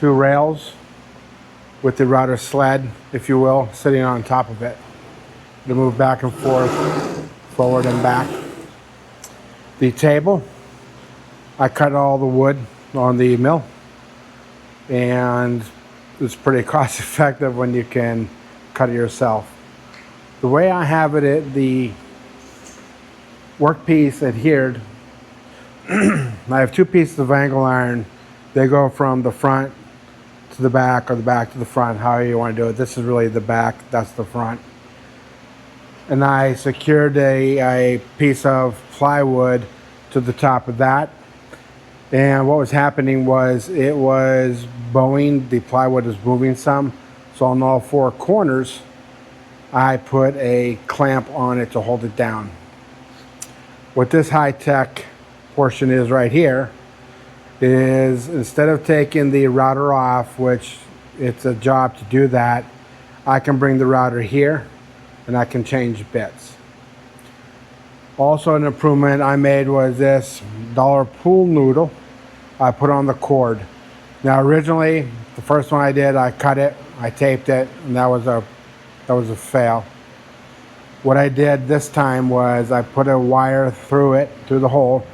two rails with the router sled, if you will, sitting on top of it to move back and forth, forward and back. The table, I cut all the wood on the mill, and it's pretty cost effective when you can cut it yourself. The way I have it, the workpiece adhered, I have two pieces of angle iron. They go from the front to the back, or the back to the front, however you want to do it. This is really the back, that's the front. And I secured a piece of plywood to the top of that. And what was happening was it was bowing, the plywood was moving some. So on all four corners, I put a clamp on it to hold it down. What this high-tech portion is right here is, instead of taking the router off, which it's a job to do that, I can bring the router here and I can change bits. Also, an improvement I made was this dollar pool noodle I put on the cord. Now originally, the first one I did, I cut it, I taped it, and that was a fail. What I did this time was I put a wire through it, through the hole,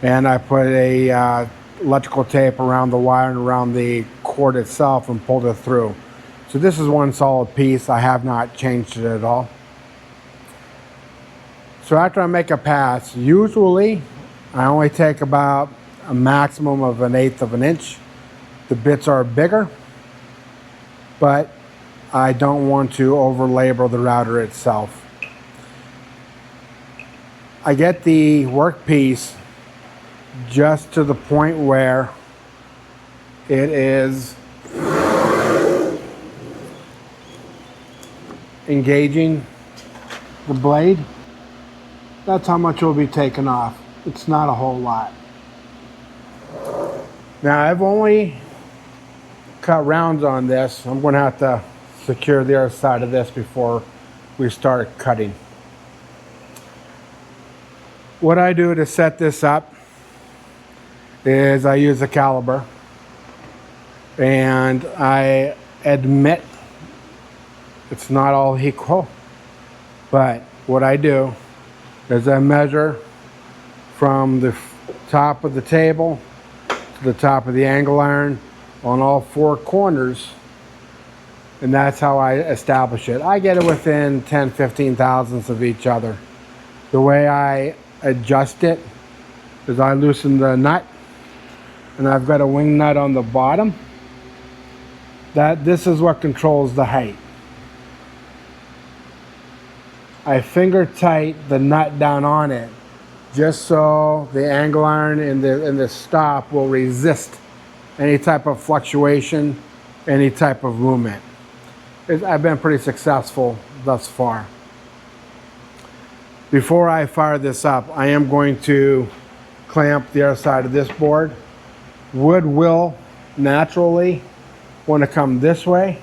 and I put a electrical tape around the wire and around the cord itself and pulled it through. So this is one solid piece. I have not changed it at all. So after I make a pass, usually I only take about a maximum of 1/8 of an inch. The bits are bigger, but I don't want to over labor the router itself. I get the workpiece just to the point where it is engaging the blade. That's how much will be taken off. It's not a whole lot. Now I've only cut rounds on this. I'm going to have to secure the other side of this before we start cutting. What I do to set this up is I use a caliper, and I admit it's not all equal, but what I do is I measure from the top of the table to the top of the angle iron on all four corners, and that's how I establish it. I get it within 10-15 thousandths of each other. The way I adjust it is I loosen the nut, and I've got a wing nut on the bottom. This is what controls the height. I finger tight the nut down on it just so the angle iron and the stop will resist any type of fluctuation, any type of movement. I've been pretty successful thus far. Before I fire this up, I am going to clamp the other side of this board. Wood will naturally want to come this way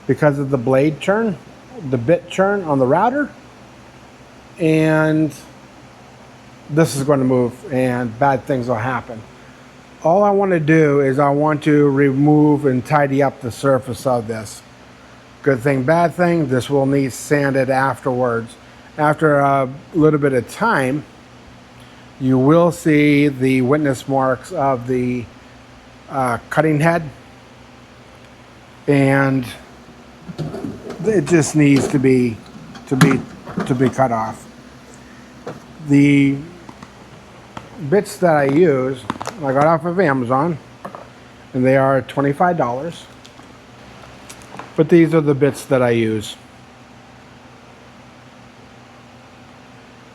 because of the blade churn, the bit churn on the router, and this is going to move and bad things will happen. All I want to do is I want to remove and tidy up the surface of this. Good thing, bad thing, this will need sanded afterwards. After a little bit of time, you will see the witness marks of the cutting head, and it just needs to be cut off. The bits that I use, I got off of Amazon, and they are $25. But these are the bits that I use.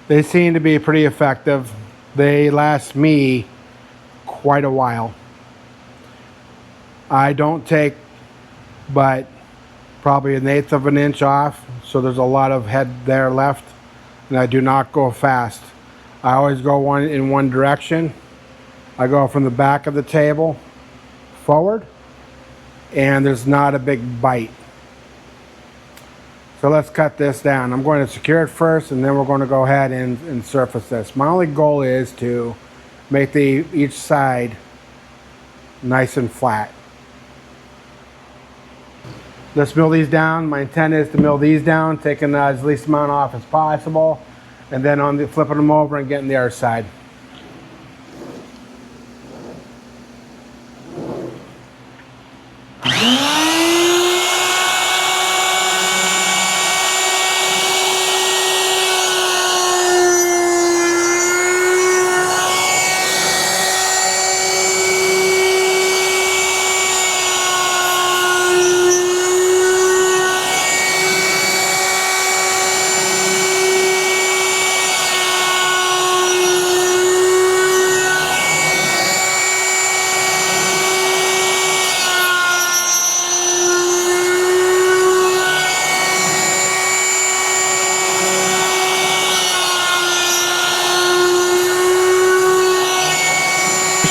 They seem to be pretty effective. They last me quite a while. I don't take but probably 1/8 of an inch off, so there's a lot of head there left, and I do not go fast. I always go in one direction. I go from the back of the table forward, and there's not a big bite. So let's cut this down. I'm going to secure it first, and then we're going to go ahead and surface this. My only goal is to make each side nice and flat. Let's mill these down. My intent is to mill these down, taking as least amount off as possible, and then flipping them over and getting the other side.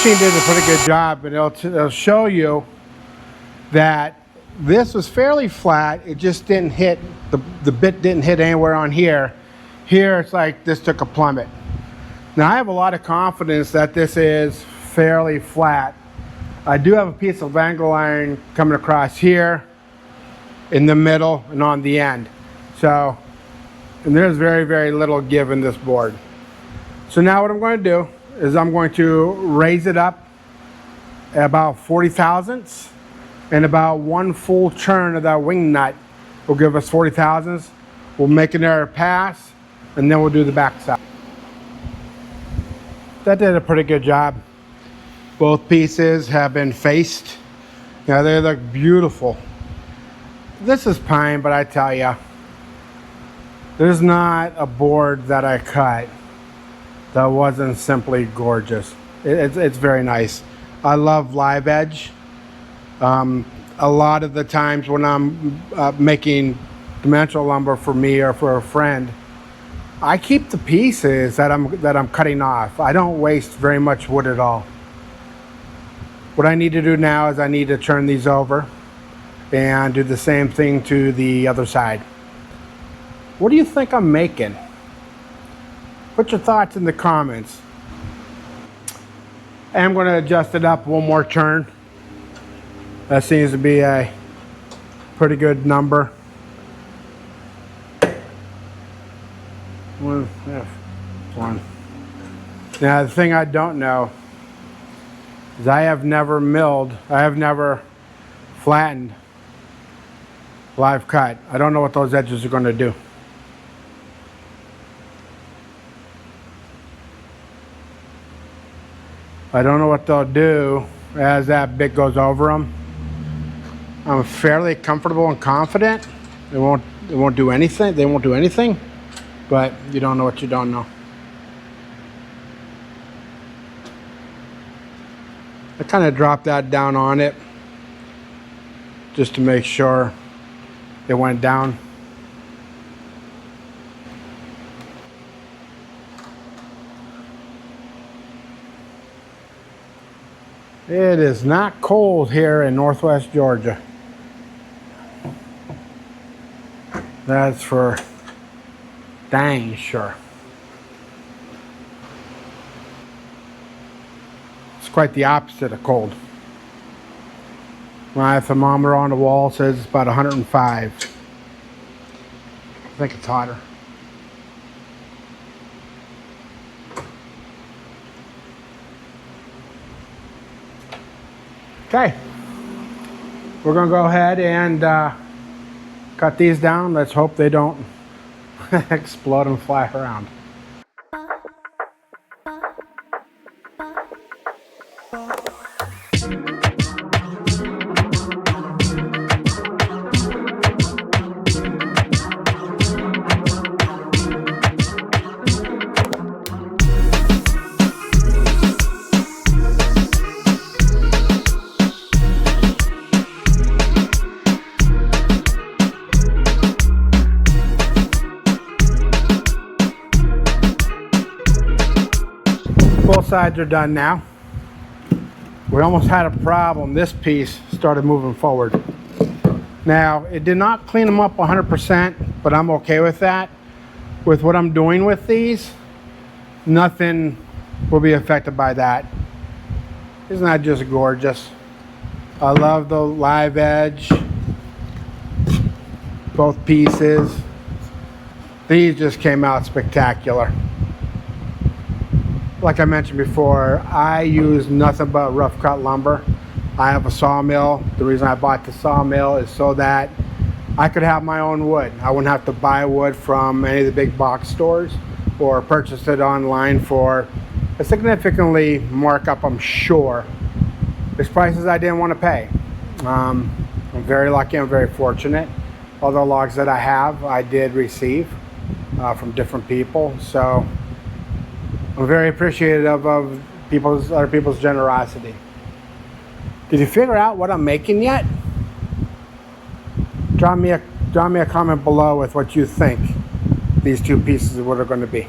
Machine did a pretty good job, but it'll show you that this was fairly flat. It just didn't hit, the bit didn't hit anywhere on here. Here it's like this took a plummet. Now I have a lot of confidence that this is fairly flat. I do have a piece of angle iron coming across here, in the middle, and on the end. So, and there's very, very little give in this board. So now what I'm going to do is I'm going to raise it up at about 40 thousandths, and about one full turn of that wing nut will give us 40 thousandths. We'll make another pass, and then we'll do the back side. That did a pretty good job. Both pieces have been faced. Yeah, they look beautiful. This is pine, but I tell you, there's not a board that I cut that wasn't simply gorgeous. It's very nice. I love live edge. A lot of the times when I'm making dimensional lumber for me or for a friend, I keep the pieces that I'm cutting off. I don't waste very much wood at all. What I need to do now is I need to turn these over and do the same thing to the other side. What do you think I'm making? Put your thoughts in the comments. I'm going to adjust it up one more turn. That seems to be a pretty good number. One. Now the thing I don't know is I have never flattened live cut. I don't know what those edges are going to do. I don't know what they'll do as that bit goes over them. I'm fairly comfortable and confident it won't do anything. They won't do anything, but you don't know what you don't know. I kind of dropped that down on it just to make sure it went down. It is not cold here in Northwest Georgia. That's for dang sure. It's quite the opposite of cold. My thermometer on the wall says it's about 105. I think it's hotter. Okay, we're gonna go ahead and cut these down. Let's hope they don't explode and fly around. Both sides are done now. We almost had a problem. This piece started moving forward. Now, it did not clean them up 100%, but I'm okay with that. With what I'm doing with these, nothing will be affected by that. Isn't that just gorgeous? I love the live edge. both pieces. These just came out spectacular. Like I mentioned before, I use nothing but rough cut lumber. I have a sawmill. The reason I bought the sawmill is so that I could have my own wood. I wouldn't have to buy wood from any of the big box stores or purchase it online for a significantly markup, I'm sure. There's prices I didn't want to pay. I'm very lucky, I'm very fortunate. All the logs that I have, I did receive from different people. So I'm very appreciative of other people's generosity. Did you figure out what I'm making yet? Drop me a comment below with what you think these two pieces of wood are going to be.